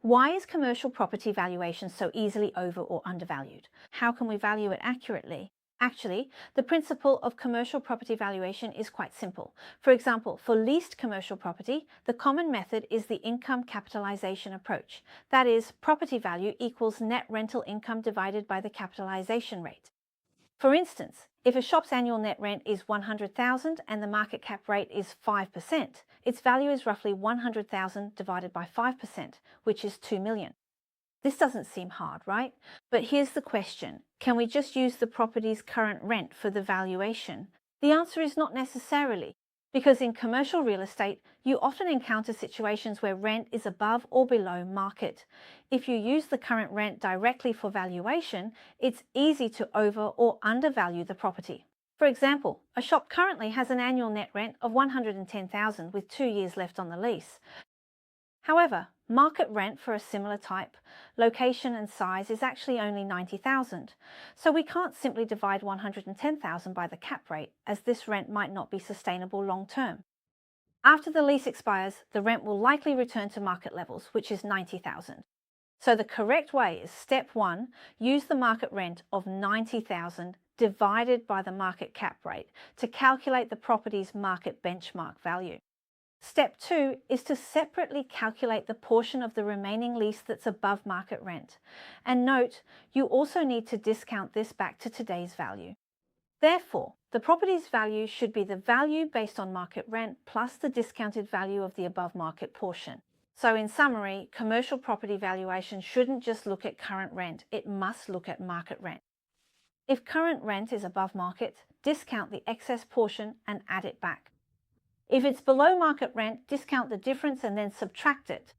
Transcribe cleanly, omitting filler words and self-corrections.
Why is commercial property valuation so easily over or undervalued? How can we value it accurately? Actually, the principle of commercial property valuation is quite simple. For example, for leased commercial property, the common method is the income capitalization approach. That is, property value equals net rental income divided by the capitalization rate. For instance, if a shop's annual net rent is 100,000 and the market cap rate is 5%, its value is roughly 100,000 divided by 5%, which is 2 million. This doesn't seem hard, right? But here's the question. Can we just use the property's current rent for the valuation? The answer is not necessarily, because in commercial real estate, you often encounter situations where rent is above or below market. If you use the current rent directly for valuation, it's easy to over or undervalue the property. For example, a shop currently has an annual net rent of 110,000 with 2 years left on the lease. However, market rent for a similar type, location and size is actually only 90,000. So we can't simply divide 110,000 by the cap rate, as this rent might not be sustainable long term. After the lease expires, the rent will likely return to market levels, which is 90,000. So the correct way is step 1, use the market rent of 90,000 divided by the market cap rate to calculate the property's market benchmark value. Step 2 is to separately calculate the portion of the remaining lease that's above market rent. And note, you also need to discount this back to today's value. Therefore, the property's value should be the value based on market rent plus the discounted value of the above market portion. So in summary, commercial property valuation shouldn't just look at current rent, it must look at market rent. If current rent is above market, discount the excess portion and add it back. If it's below market rent, discount the difference and then subtract it.